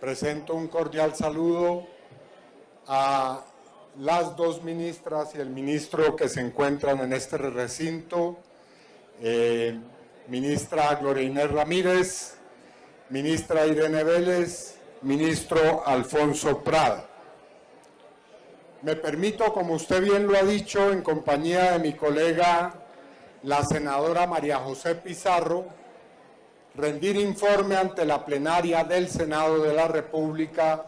Presento un cordial saludo a las dos ministras y el ministro que se encuentran en este recinto, ministra Gloria Inés Ramírez, ministra Irene Vélez, ministro Alfonso Prada. Me permito, como usted bien lo ha dicho, en compañía de mi colega, la senadora María José Pizarro, rendir informe ante la plenaria del Senado de la República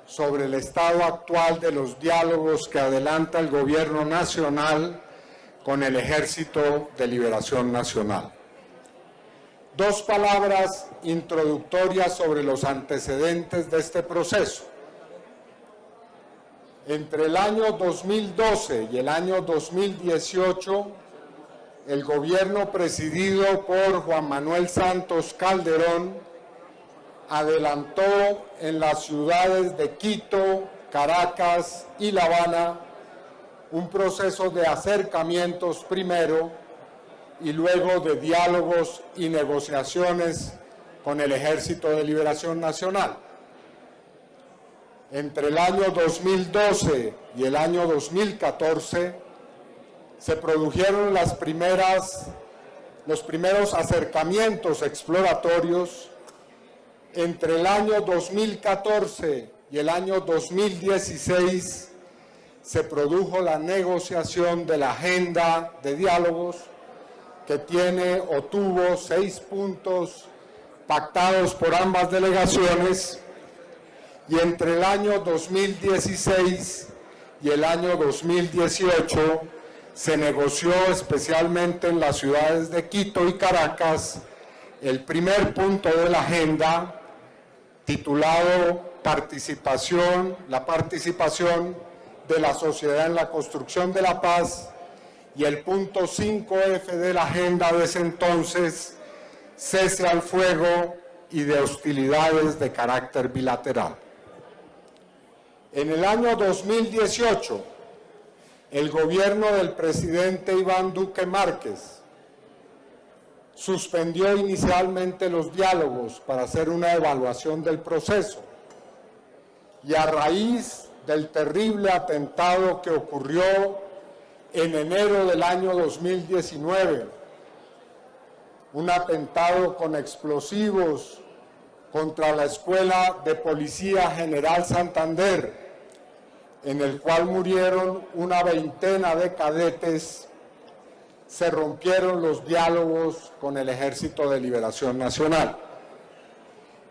sobre el estado actual de los diálogos que adelanta el Gobierno Nacional con el Ejército de Liberación Nacional. Dos palabras introductorias sobre los antecedentes de este proceso. Entre el año 2012 y el año 2018, el gobierno presidido por Juan Manuel Santos Calderón adelantó en las ciudades de Quito, Caracas y La Habana un proceso de acercamientos primero y luego de diálogos y negociaciones con el Ejército de Liberación Nacional. Entre el año 2012 y el año 2014 se produjeron los primeros acercamientos exploratorios. Entre el año 2014 y el año 2016 se produjo la negociación de la agenda de diálogos que tiene o tuvo 6 puntos pactados por ambas delegaciones, y entre el año 2016 y el año 2018 se negoció especialmente en las ciudades de Quito y Caracas el primer punto de la agenda titulado la participación de la sociedad en la construcción de la paz, y el punto 5F de la agenda de ese entonces, cese al fuego y de hostilidades de carácter bilateral. En el año 2018, el gobierno del presidente Iván Duque Márquez suspendió inicialmente los diálogos para hacer una evaluación del proceso, y a raíz del terrible atentado que ocurrió en enero del año 2019, un atentado con explosivos contra la Escuela de Policía General Santander, en el cual murieron una veintena de cadetes, se rompieron los diálogos con el Ejército de Liberación Nacional.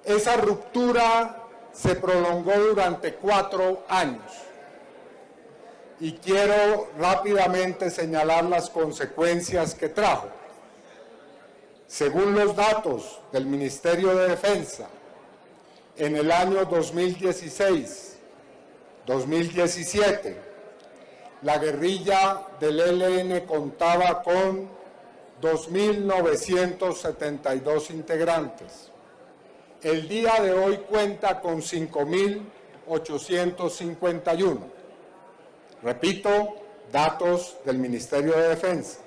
Esa ruptura se prolongó durante 4 años y quiero rápidamente señalar las consecuencias que trajo. Según los datos del Ministerio de Defensa, en el año 2016-2017, la guerrilla del ELN contaba con 2.972 integrantes. El día de hoy cuenta con 5.851. Repito, datos del Ministerio de Defensa.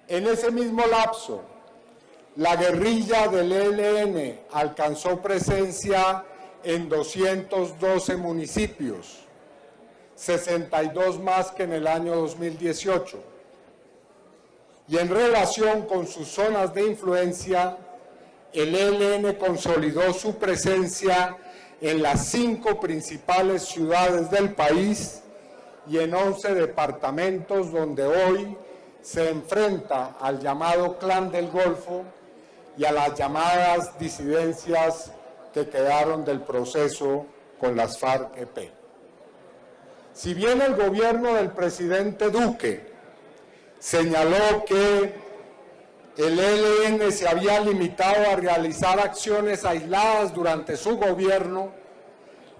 En ese mismo lapso, la guerrilla del ELN alcanzó presencia en 212 municipios, 62 más que en el año 2018. Y en relación con sus zonas de influencia, el ELN consolidó su presencia en las 5 principales ciudades del país y en 11 departamentos donde hoy se enfrenta al llamado Clan del Golfo y a las llamadas disidencias que quedaron del proceso con las FARC-EP. Si bien el gobierno del presidente Duque señaló que el ELN se había limitado a realizar acciones aisladas durante su gobierno,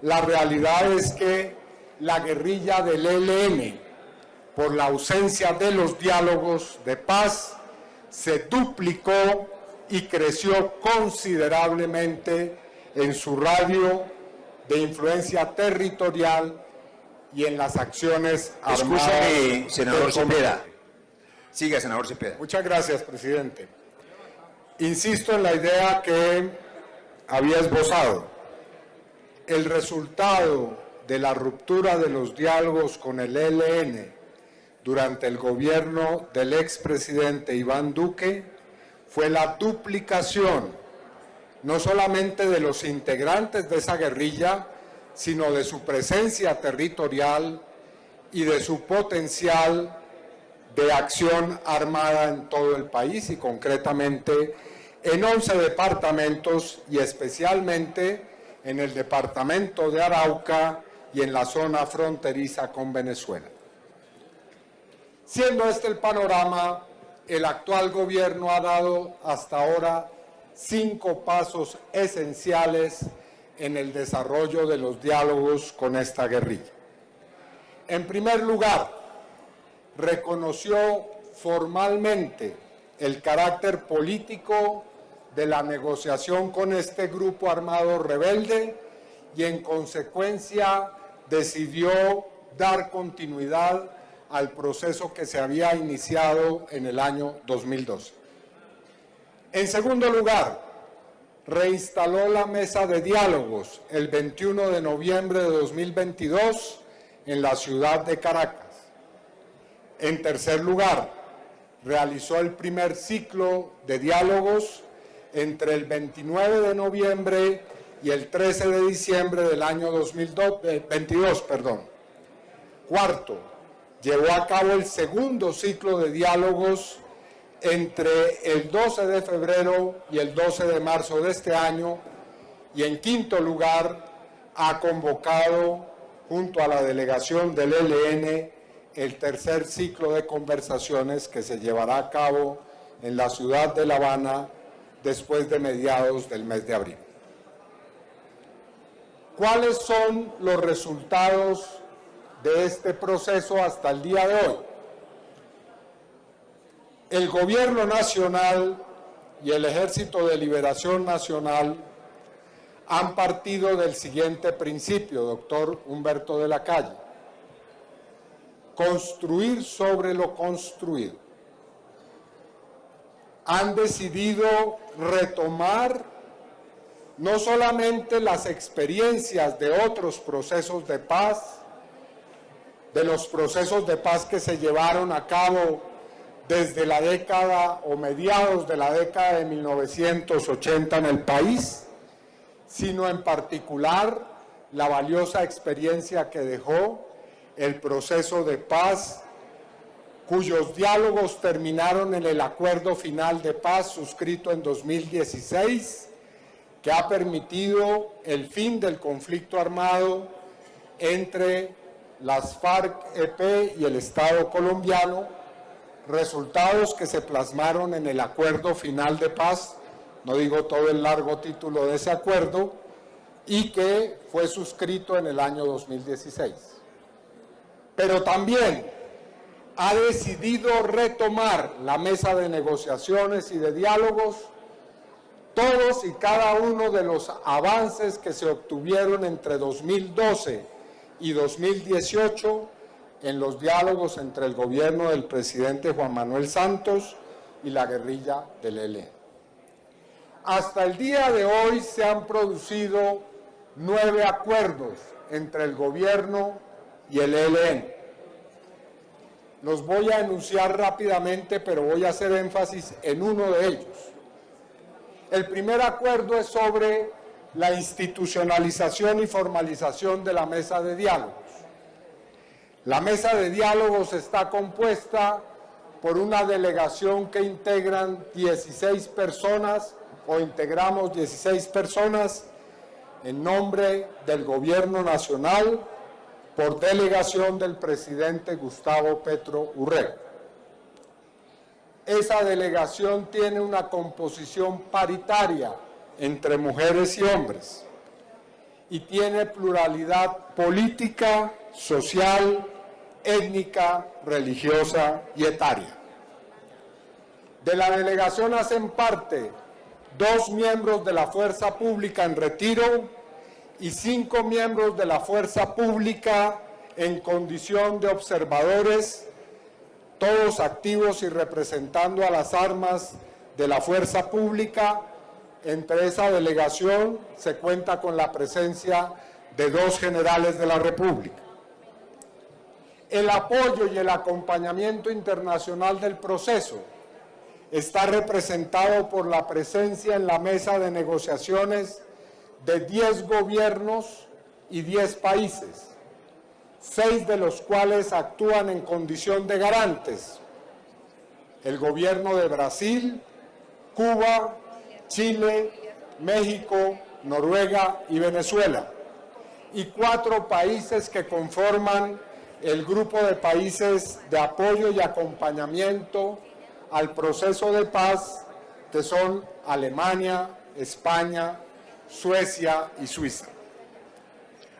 la realidad es que la guerrilla del ELN, por la ausencia de los diálogos de paz, se duplicó y creció considerablemente en su radio de influencia territorial y en las acciones armadas. Escúchame, senador Cepeda. Siga, senador Cepeda. Muchas gracias, presidente. Insisto en la idea que había esbozado. El resultado de la ruptura de los diálogos con el ELN durante el gobierno del expresidente Iván Duque fue la duplicación no solamente de los integrantes de esa guerrilla, sino de su presencia territorial y de su potencial de acción armada en todo el país y concretamente en 11 departamentos y especialmente en el departamento de Arauca y en la zona fronteriza con Venezuela. Siendo este el panorama, el actual gobierno ha dado hasta ahora 5 pasos esenciales en el desarrollo de los diálogos con esta guerrilla. En primer lugar, reconoció formalmente el carácter político de la negociación con este grupo armado rebelde y en consecuencia decidió dar continuidad al proceso que se había iniciado en el año 2012. En segundo lugar, reinstaló la mesa de diálogos el 21 de noviembre de 2022 en la ciudad de Caracas. En tercer lugar, realizó el primer ciclo de diálogos entre el 29 de noviembre y el 13 de diciembre del año 2022. Cuarto, llevó a cabo el segundo ciclo de diálogos entre el 12 de febrero y el 12 de marzo de este año. Y en quinto lugar, ha convocado junto a la delegación del ELN el tercer ciclo de conversaciones que se llevará a cabo en la ciudad de La Habana después de mediados del mes de abril. ¿Cuáles son los resultados de este proceso hasta el día de hoy? El Gobierno Nacional y el Ejército de Liberación Nacional han partido del siguiente principio, doctor Humberto de la Calle: construir sobre lo construido. Han decidido retomar no solamente las experiencias de otros procesos de paz, de los procesos de paz que se llevaron a cabo desde la década o mediados de la década de 1980 en el país, sino en particular la valiosa experiencia que dejó el proceso de paz, cuyos diálogos terminaron en el acuerdo final de paz suscrito en 2016, que ha permitido el fin del conflicto armado entre las FARC-EP y el Estado colombiano, resultados que se plasmaron en el acuerdo final de paz, no digo todo el largo título de ese acuerdo, y que fue suscrito en el año 2016. Pero también ha decidido retomar la mesa de negociaciones y de diálogos todos y cada uno de los avances que se obtuvieron entre 2012 y 2018 en los diálogos entre el gobierno del presidente Juan Manuel Santos y la guerrilla del ELN. Hasta el día de hoy se han producido 9 acuerdos entre el gobierno y el ELN. Los voy a enunciar rápidamente, pero voy a hacer énfasis en uno de ellos. El primer acuerdo es sobre la institucionalización y formalización de la mesa de diálogos. La mesa de diálogos está compuesta por una delegación que integran 16 personas, o integramos 16 personas, en nombre del Gobierno Nacional, por delegación del presidente Gustavo Petro Urrego. Esa delegación tiene una composición paritaria entre mujeres y hombres y tiene pluralidad política, social, étnica, religiosa y etaria. De la delegación hacen parte 2 miembros de la fuerza pública en retiro y 5 miembros de la fuerza pública en condición de observadores, todos activos y representando a las armas de la fuerza pública. Entre esa delegación se cuenta con la presencia de 2 generales de la República. El apoyo y el acompañamiento internacional del proceso está representado por la presencia en la mesa de negociaciones de 10 gobiernos y 10 países, 6 de los cuales actúan en condición de garantes: el gobierno de Brasil, Cuba, Chile, México, Noruega y Venezuela, y 4 países que conforman el grupo de países de apoyo y acompañamiento al proceso de paz, que son Alemania, España, Suecia y Suiza.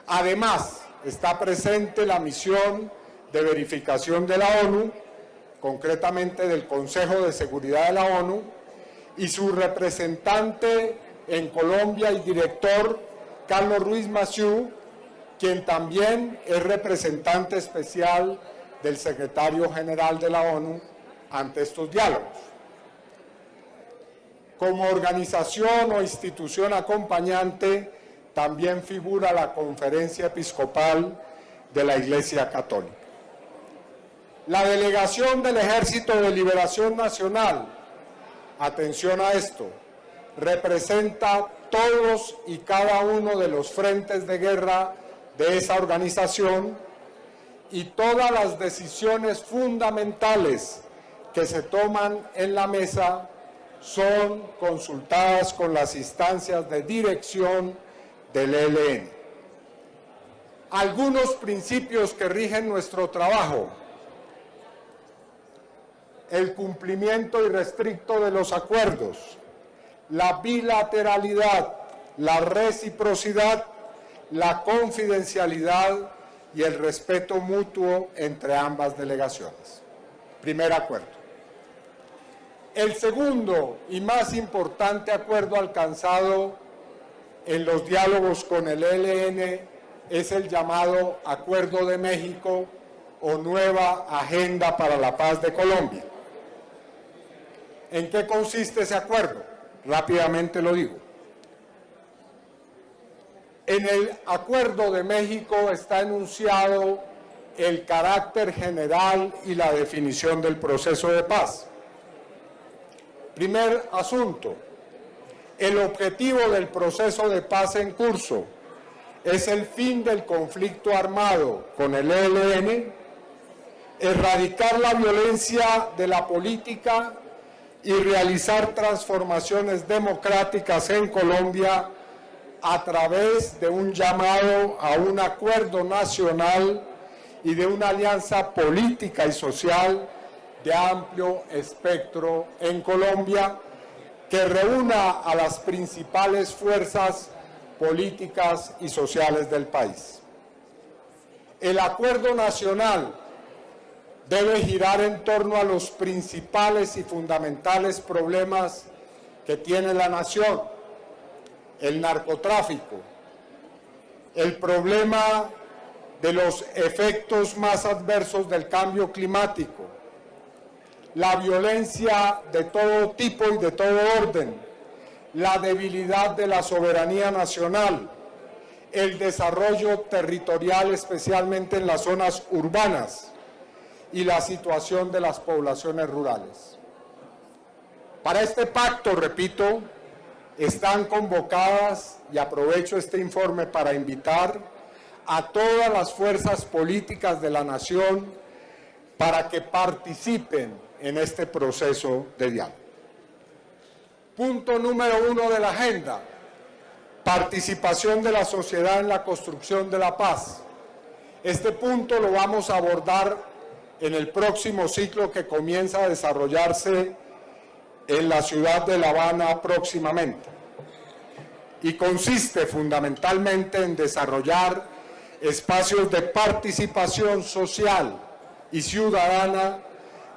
Además, está presente la misión de verificación de la ONU, concretamente del Consejo de Seguridad de la ONU, y su representante en Colombia y director, Carlos Ruiz Massieu, quien también es representante especial del secretario general de la ONU ante estos diálogos. Como organización o institución acompañante, también figura la Conferencia Episcopal de la Iglesia Católica. La delegación del Ejército de Liberación Nacional, atención a esto, representa todos y cada uno de los frentes de guerra de esa organización, y todas las decisiones fundamentales que se toman en la mesa son consultadas con las instancias de dirección del ELN. Algunos principios que rigen nuestro trabajo: el cumplimiento irrestricto de los acuerdos, la bilateralidad, la reciprocidad, la confidencialidad y el respeto mutuo entre ambas delegaciones. Primer acuerdo. El segundo y más importante acuerdo alcanzado en los diálogos con el ELN es el llamado Acuerdo de México o Nueva Agenda para la Paz de Colombia. ¿En qué consiste ese acuerdo? Rápidamente lo digo. En el Acuerdo de México está enunciado el carácter general y la definición del proceso de paz. Primer asunto: el objetivo del proceso de paz en curso es el fin del conflicto armado con el ELN, erradicar la violencia de la política y realizar transformaciones democráticas en Colombia a través de un llamado a un acuerdo nacional y de una alianza política y social de amplio espectro en Colombia, que reúna a las principales fuerzas políticas y sociales del país. El acuerdo nacional debe girar en torno a los principales y fundamentales problemas que tiene la nación: el narcotráfico, el problema de los efectos más adversos del cambio climático, la violencia de todo tipo y de todo orden, la debilidad de la soberanía nacional, el desarrollo territorial, especialmente en las zonas urbanas, y la situación de las poblaciones rurales. Para este pacto, repito, están convocadas, y aprovecho este informe para invitar a todas las fuerzas políticas de la nación para que participen en este proceso de diálogo. Punto número 1 de la agenda: participación de la sociedad en la construcción de la paz. Este punto lo vamos a abordar en el próximo ciclo que comienza a desarrollarse en la ciudad de La Habana próximamente, y consiste fundamentalmente en desarrollar espacios de participación social y ciudadana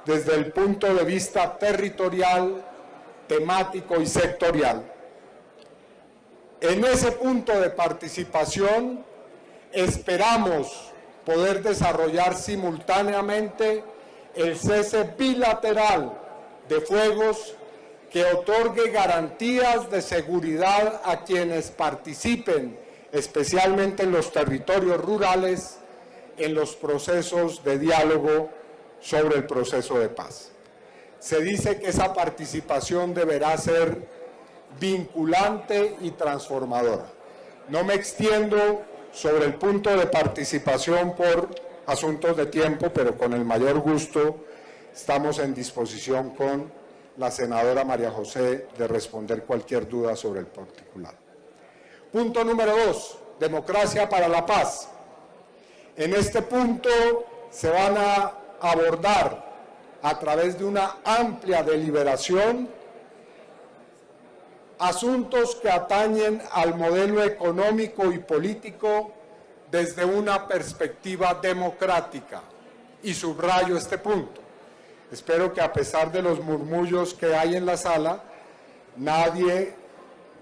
desde el punto de vista territorial, temático y sectorial. En ese punto de participación esperamos poder desarrollar simultáneamente el cese bilateral de fuegos que otorgue garantías de seguridad a quienes participen especialmente en los territorios rurales, en los procesos de diálogo sobre el proceso de paz. Se dice que esa participación deberá ser vinculante y transformadora. No me extiendo sobre el punto de participación por asuntos de tiempo, pero con el mayor gusto estamos en disposición con la senadora María José de responder cualquier duda sobre el particular. Punto número 2, democracia para la paz. En este punto se van a abordar a través de una amplia deliberación asuntos que atañen al modelo económico y político desde una perspectiva democrática, y subrayo este punto. Espero que a pesar de los murmullos que hay en la sala, nadie,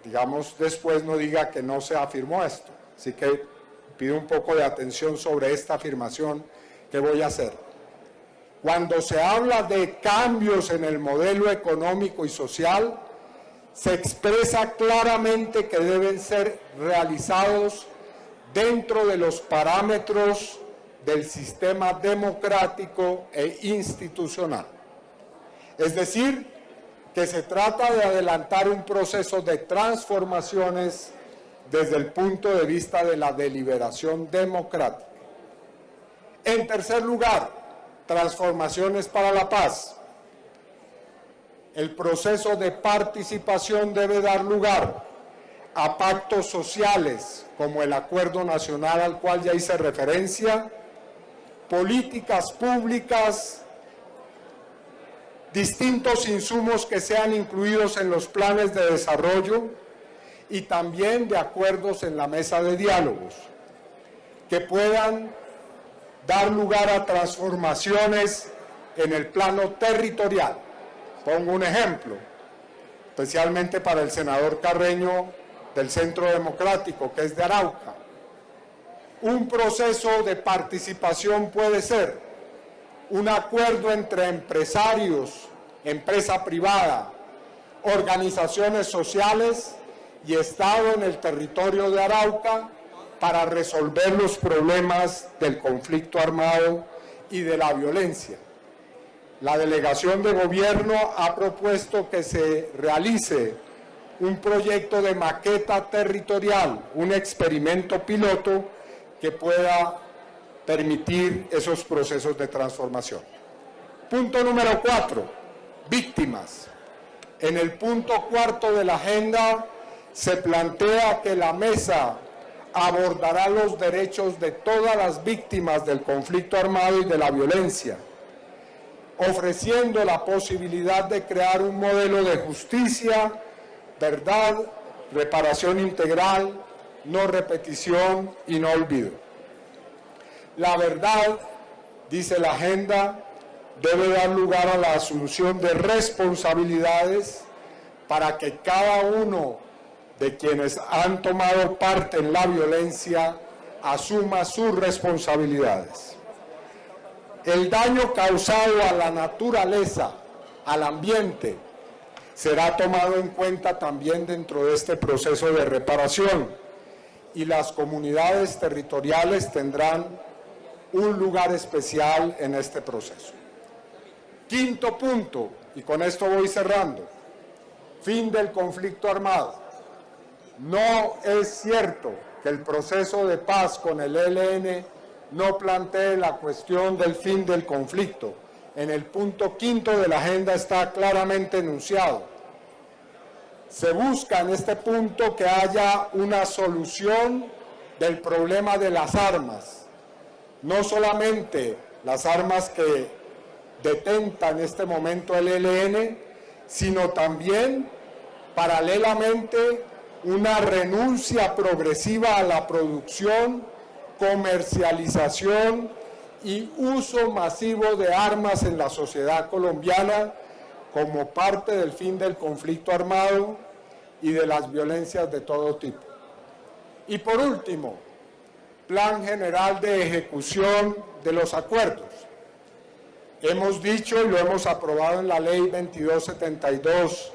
digamos, después no diga que no se afirmó esto. Así que pido un poco de atención sobre esta afirmación que voy a hacer. Cuando se habla de cambios en el modelo económico y social, se expresa claramente que deben ser realizados dentro de los parámetros del sistema democrático e institucional. Es decir, que se trata de adelantar un proceso de transformaciones desde el punto de vista de la deliberación democrática. En tercer lugar, transformaciones para la paz. El proceso de participación debe dar lugar a pactos sociales, como el Acuerdo Nacional al cual ya hice referencia, políticas públicas, distintos insumos que sean incluidos en los planes de desarrollo y también de acuerdos en la mesa de diálogos, que puedan dar lugar a transformaciones en el plano territorial. Pongo un ejemplo, especialmente para el senador Carreño del Centro Democrático, que es de Arauca. Un proceso de participación puede ser un acuerdo entre empresarios, empresa privada, organizaciones sociales y Estado en el territorio de Arauca para resolver los problemas del conflicto armado y de la violencia. La delegación de gobierno ha propuesto que se realice un proyecto de maqueta territorial, un experimento piloto que pueda permitir esos procesos de transformación. Punto número 4, víctimas. En el punto 4 de la agenda se plantea que la mesa abordará los derechos de todas las víctimas del conflicto armado y de la violencia, ofreciendo la posibilidad de crear un modelo de justicia, verdad, reparación integral, no repetición y no olvido. La verdad, dice la agenda, debe dar lugar a la asunción de responsabilidades para que cada uno de quienes han tomado parte en la violencia asuma sus responsabilidades. El daño causado a la naturaleza, al ambiente, será tomado en cuenta también dentro de este proceso de reparación y las comunidades territoriales tendrán un lugar especial en este proceso. Quinto punto, y con esto voy cerrando, fin del conflicto armado. No es cierto que el proceso de paz con el ELN no plantee la cuestión del fin del conflicto. En el punto 5 de la agenda está claramente enunciado. Se busca en este punto que haya una solución del problema de las armas, no solamente las armas que detenta en este momento el ELN, sino también, paralelamente, una renuncia progresiva a la producción, comercialización y uso masivo de armas en la sociedad colombiana como parte del fin del conflicto armado y de las violencias de todo tipo. Y por último, Plan General de Ejecución de los Acuerdos. Hemos dicho y lo hemos aprobado en la Ley 2272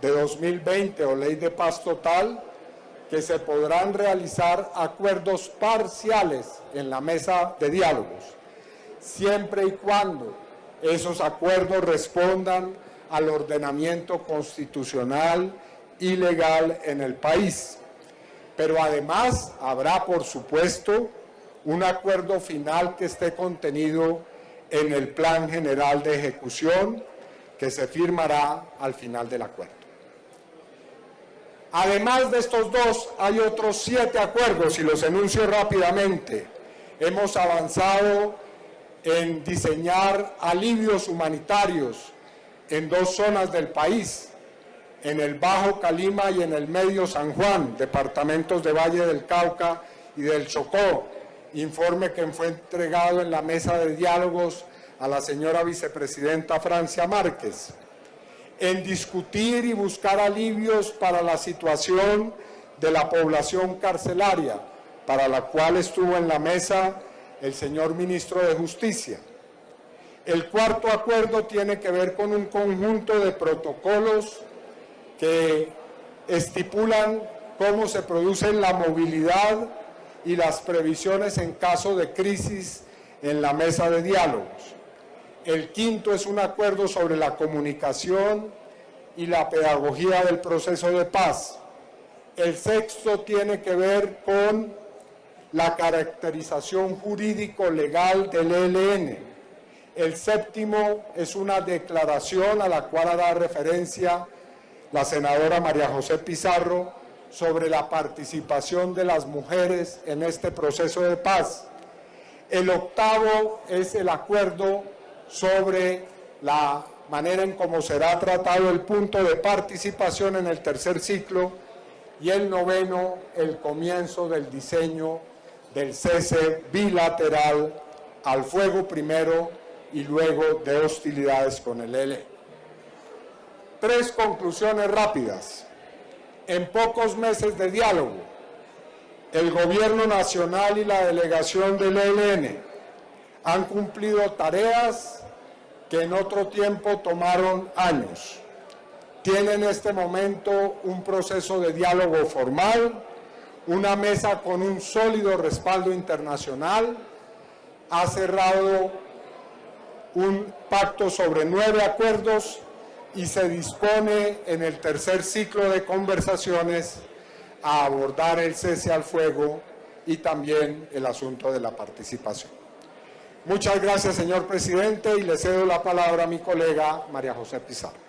de 2020 o Ley de Paz Total, que se podrán realizar acuerdos parciales en la mesa de diálogos, siempre y cuando esos acuerdos respondan al ordenamiento constitucional y legal en el país. Pero además habrá, por supuesto, un acuerdo final que esté contenido en el Plan General de Ejecución que se firmará al final del acuerdo. Además de estos dos, hay otros 7 acuerdos y los enuncio rápidamente. Hemos avanzado en diseñar alivios humanitarios en 2 zonas del país, en el Bajo Calima y en el Medio San Juan, departamentos de Valle del Cauca y del Chocó, informe que fue entregado en la mesa de diálogos a la señora vicepresidenta Francia Márquez, en discutir y buscar alivios para la situación de la población carcelaria, para la cual estuvo en la mesa el señor ministro de Justicia. El 4º acuerdo tiene que ver con un conjunto de protocolos que estipulan cómo se produce la movilidad y las previsiones en caso de crisis en la mesa de diálogos. El 5º es un acuerdo sobre la comunicación y la pedagogía del proceso de paz. El 6º tiene que ver con la caracterización jurídico-legal del ELN. El 7º es una declaración a la cual hará referencia la senadora María José Pizarro sobre la participación de las mujeres en este proceso de paz. El 8º es el acuerdo sobre la manera en cómo será tratado el punto de participación en el 3er ciclo, y el 9º, el comienzo del diseño del cese bilateral al fuego primero y luego de hostilidades con el ELN. 3 conclusiones rápidas. En pocos meses de diálogo, el Gobierno Nacional y la delegación del ELN han cumplido tareas que en otro tiempo tomaron años. Tiene en este momento un proceso de diálogo formal, una mesa con un sólido respaldo internacional, ha cerrado un pacto sobre 9 acuerdos y se dispone en el 3er ciclo de conversaciones a abordar el cese al fuego y también el asunto de la participación. Muchas gracias, señor presidente, y le cedo la palabra a mi colega María José Pizarro.